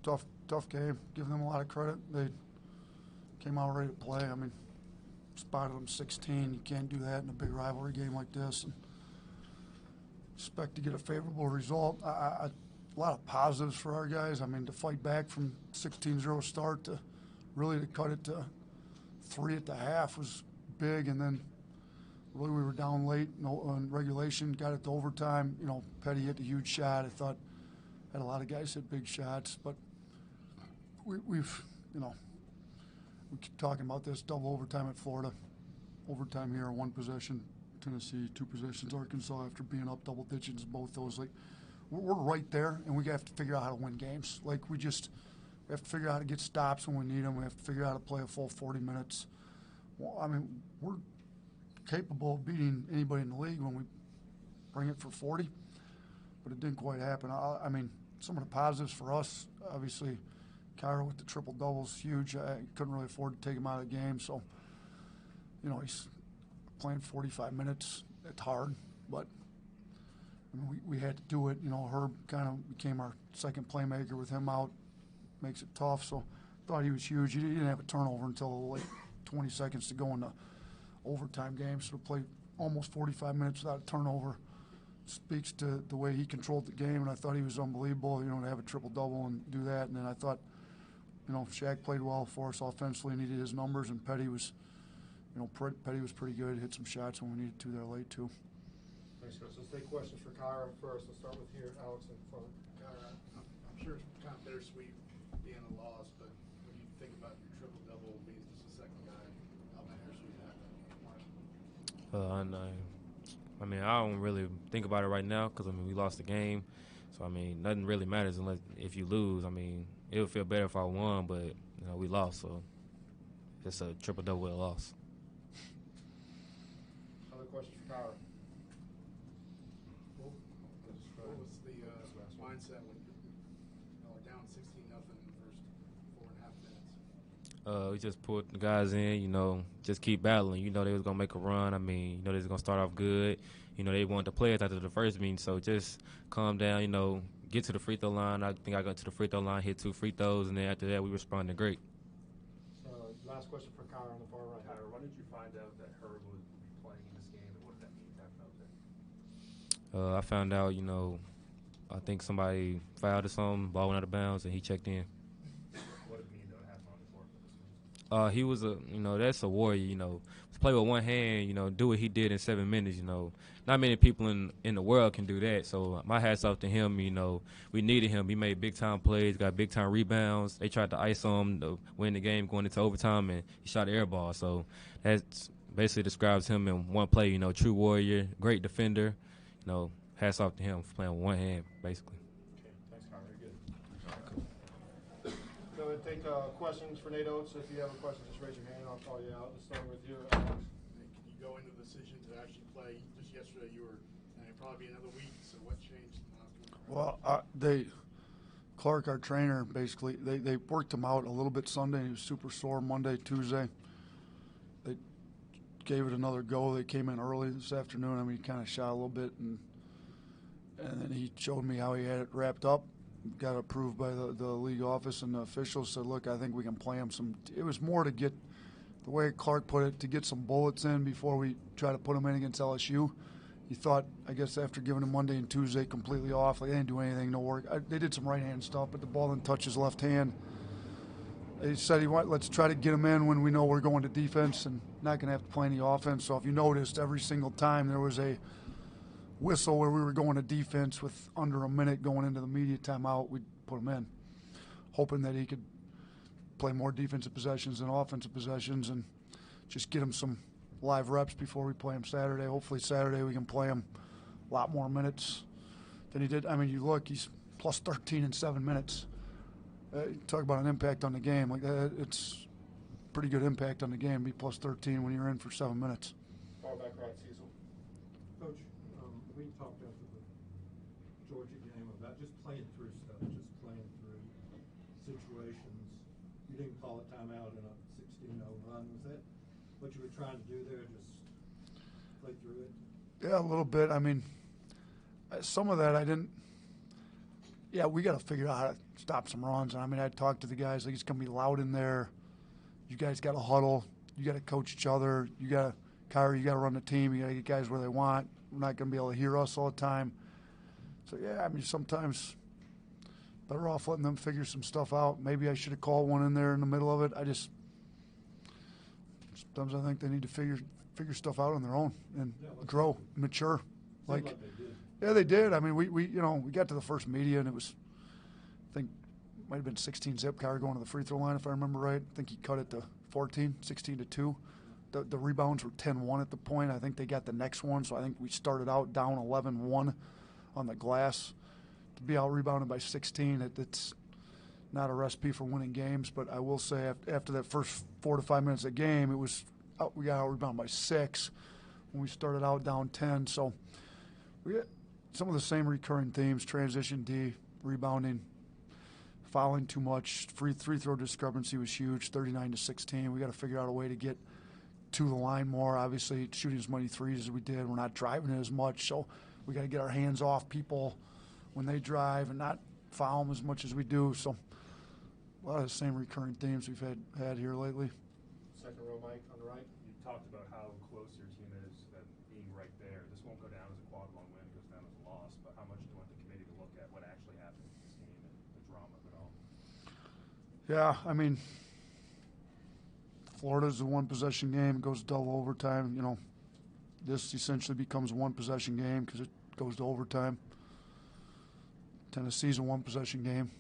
tough game. Give them a lot of credit. They came out ready to play. I mean, spotted them 16. You can't do that in a big rivalry game like this. And expect to get a favorable result. A lot of positives for our guys. I mean, to fight back from 16-0 start to really to cut it to 3 at the half was big. And then really we were down late in regulation, got it to overtime. You know, Petty hit a huge shot. I thought had a lot of guys hit big shots, but we've, you know, we keep talking about this double overtime at Florida, overtime here, 1 possession, Tennessee, 2 possessions, Arkansas, after being up double digits in both those. Like, we're right there, and we have to figure out how to win games. Like, we have to figure out how to get stops when we need them. We have to figure out how to play a full 40 minutes. Well, I mean, we're capable of beating anybody in the league when we bring it for 40, but it didn't quite happen. I mean, some of the positives for us, obviously, Kyra with the triple-doubles, huge. I couldn't really afford to take him out of the game, so, you know, he's playing 45 minutes. It's hard, but I mean, we had to do it. You know, Herb kind of became our second playmaker with him out. Makes it tough, so thought he was huge. He didn't have a turnover until like 20 seconds to go in the overtime game, so to play almost 45 minutes without a turnover speaks to the way he controlled the game, and I thought he was unbelievable, you know, to have a triple-double and do that. And then I thought, you know, Shaq played well for us offensively and needed his numbers, and Petty was, you know, Petty was pretty good, hit some shots when we needed to there late, too. Thanks, Chris. Let's take questions for Kyra first. Let's start with here, Alex, in front. Kyra, I'm sure it's kind of bittersweet being a loss, but when you think about your triple-double, being just the second guy, how bittersweet that I mean, I don't really think about it right now because, I mean, we lost the game. So, I mean, nothing really matters unless if you lose. I mean, it would feel better if I won, but, you know, we lost. So, it's a triple-double with a loss. Other questions for Kyra? What was the mindset when you were down 16-0 in the first 4.5 minutes? We just put the guys in, you know, just keep battling. You know, they was going to make a run. I mean, you know, they was going to start off good. You know, they wanted to play it after the first meeting, so just calm down, you know, get to the free throw line. I think I got to the free throw line, hit 2 free throws, and then after that we responded great. So, last question for Kyra on the far right. Kyra, when did you find out that Herb would be playing in this game, and what did that mean having out there? I found out, you know, I think somebody fouled or something, ball went out of bounds, and he checked in. What did it mean to have him on the court for this game? He was you know, that's a warrior, you know. To play with one hand, you know, do what he did in 7 minutes, you know. Not many people in the world can do that. So my hat's off to him, you know. We needed him. He made big-time plays, got big-time rebounds. They tried to ice him to win the game going into overtime, and he shot an air ball. So that basically describes him in one play, you know, true warrior, great defender. You know, hats off to him for playing with one hand, basically. Okay, thanks, Kyra. You're good. Go ahead and take questions for Nate Oats. If you have a question, just raise your hand and I'll call you out. Let's start with you, Alex. Can you go into the decision to actually play? Just yesterday you were, and it'd probably be another week, so what changed in the last week? Well, Clark, our trainer, basically, they worked him out a little bit Sunday. He was super sore Monday, Tuesday. They gave it another go. They came in early this afternoon. I mean, he kind of shot a little bit, and then he showed me how he had it wrapped up. Got approved by the league office, and the officials said, look, I think we can play him some. It was more to get, the way Clark put it, to get some bullets in before we try to put him in against LSU. He thought, I guess after giving him Monday and Tuesday completely off, like they didn't do anything, no work. They did some right-hand stuff, but the ball didn't touch his left hand. He said, let's try to get him in when we know we're going to defense and not going to have to play any offense. So if you noticed, every single time there was a whistle where we were going to defense with under a minute going into the media timeout, we'd put him in, hoping that he could play more defensive possessions than offensive possessions and just get him some live reps before we play him Saturday. Hopefully Saturday we can play him a lot more minutes than he did. I mean, you look, he's plus 13 in 7 minutes. Talk about an impact on the game. Like that, it's pretty good impact on the game, be plus 13 when you're in for 7 minutes. Far back right, Cecil. Coach, we talked after the Georgia game about just playing through stuff, just playing through situations. You didn't call a timeout in a 16-0 run. Was that what you were trying to do there, just play through it? Yeah, a little bit. I mean, some of that I didn't, Yeah, we got to figure out how to stop some runs. I mean, I talked to the guys, like, it's going to be loud in there. You guys got to huddle. You got to coach each other. You got to, Kyrie, you got to run the team. You got to get guys where they want. We're not going to be able to hear us all the time. So, yeah, I mean, sometimes better off letting them figure some stuff out. Maybe I should have called one in there in the middle of it. Sometimes I think they need to figure stuff out on their own and grow, mature. Like they did. Yeah, they did. I mean, we got to the first media, and it was, I think, might have been 16 zip, Kyrie going to the free throw line, if I remember right. I think he cut it to 14, 16-2. The rebounds were 10-1 at the point. I think they got the next one, so I think we started out down 11-1 on the glass. To be out-rebounded by 16, it's not a recipe for winning games, but I will say after that first 4 to 5 minutes of the game, we got out-rebounded by 6 when we started out down 10. So we got some of the same recurring themes: transition D, rebounding, fouling too much, free throw discrepancy was huge, 39-16. We got to figure out a way to get to the line more. Obviously, shooting as many threes as we did, we're not driving it as much, so we got to get our hands off people when they drive and not foul them as much as we do. So a lot of the same recurring themes we've had here lately. Second row, Mike, on the right. You talked about how close your team is, that being right there. This won't go down as a quad one win, it goes down as a loss, but how much do you want the committee to look at what actually happened in this game and the drama of it all? Yeah, I mean, Florida's a one-possession game. It goes double overtime. You know, this essentially becomes a one-possession game because it goes to overtime. Tennessee's a one-possession game.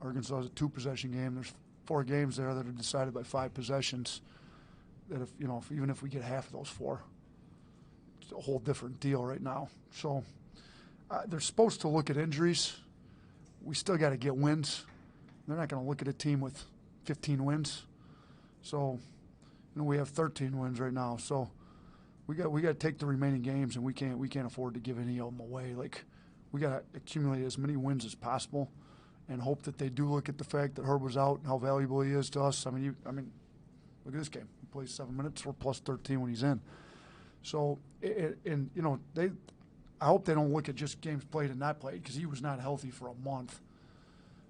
Arkansas is a two-possession game. There's 4 games there that are decided by 5 possessions. That even if we get half of those 4, it's a whole different deal right now. So they're supposed to look at injuries. We still got to get wins. They're not going to look at a team with 15 wins. So, we have 13 wins right now. So we got to take the remaining games, and we can't afford to give any of them away. Like, we got to accumulate as many wins as possible, and hope that they do look at the fact that Herb was out and how valuable he is to us. I mean, look at this game. He plays 7 minutes. We're plus 13 when he's in. So, I hope they don't look at just games played and not played, because he was not healthy for a month.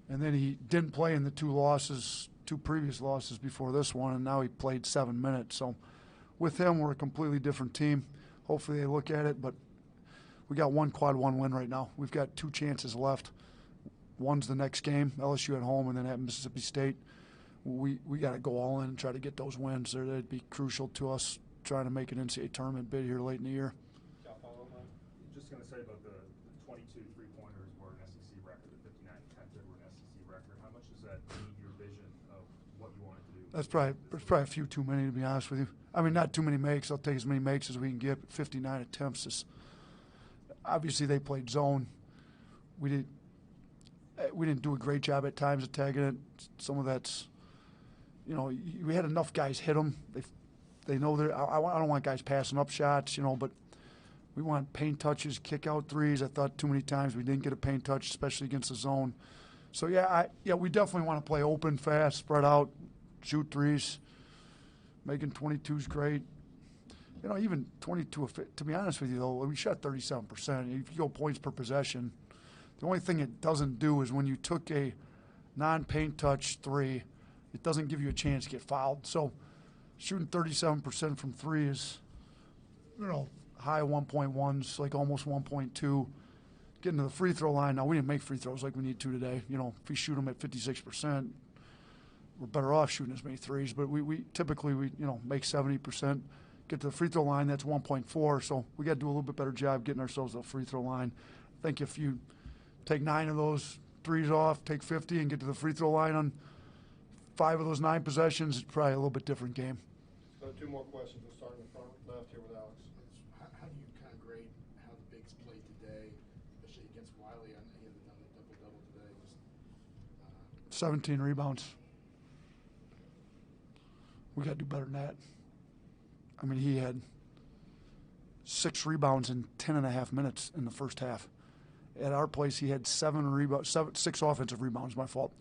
And then he didn't play in the 2 previous losses before this one, and now he played 7 minutes. So with him, we're a completely different team. Hopefully they look at it, but we got one quad one win right now. We've got 2 chances left. One's the next game, LSU at home, and then at Mississippi State. We got to go all in and try to get those wins. They'd be crucial to us trying to make an NCAA tournament bid here late in the year. Got a follow-up, Mike? Just going to say about the 22 three-pointers were an SEC record, the 59 attempted were an SEC record. How much does that mean your vision of what you wanted to do? There's probably a few too many, to be honest with you. I mean, not too many makes. I'll take as many makes as we can get. But 59 attempts is obviously they played zone. We didn't do a great job at times of tagging it. Some of that's, we had enough guys hit them. They know they're. I don't want guys passing up shots, but we want paint touches, kick out threes. I thought too many times we didn't get a paint touch, especially against the zone. So we definitely want to play open, fast, spread out, shoot threes. Making 22's great. Even 22. To be honest with you, though, we shot 37%. If you go points per possession, the only thing it doesn't do is when you took a non-paint touch 3, it doesn't give you a chance to get fouled. So shooting 37% from 3 is, high 1.1s, like almost 1.2. Getting to the free throw line, now we didn't make free throws like we need to today. If we shoot them at 56%, we're better off shooting as many threes. But we typically make 70%. Get to the free throw line, that's 1.4. So we got to do a little bit better job getting ourselves to the free throw line. I think if you take 9 of those threes off, take 50, and get to the free throw line on 5 of those 9 possessions, it's probably a little bit different game. So 2 more questions. We'll start in the front left here with Alex. How do you kind of grade how the bigs played today, especially against Wiley? I know he hasn't done the double-double today. 17 rebounds. We got to do better than that. I mean, he had 6 rebounds in 10.5 minutes in the first half. At our place, he had 6 offensive rebounds, my fault.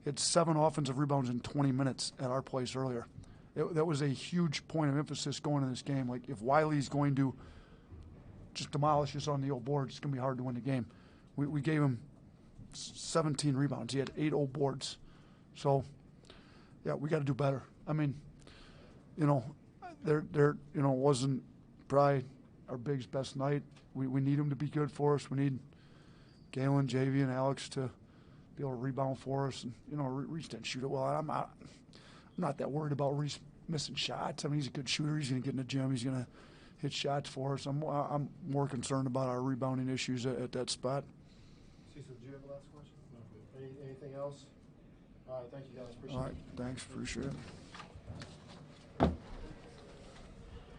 He had 7 offensive rebounds in 20 minutes at our place earlier. That was a huge point of emphasis going in this game. Like, if Wiley's going to just demolish us on the old board, it's going to be hard to win the game. We gave him 17 rebounds. He had 8 old boards. So, yeah, we got to do better. I mean, you know, it wasn't probably our Big's best night. We need him to be good for us. We need Galen, JV, and Alex to be able to rebound for us. And, you know, Reese didn't shoot it well. I'm not that worried about Reese missing shots. I mean, he's a good shooter. He's going to get in the gym. He's going to hit shots for us. I'm more concerned about our rebounding issues at that spot. Cecil, do you have a last question? Anything else? All right, thank you guys. Appreciate All it. right, thanks. Appreciate it.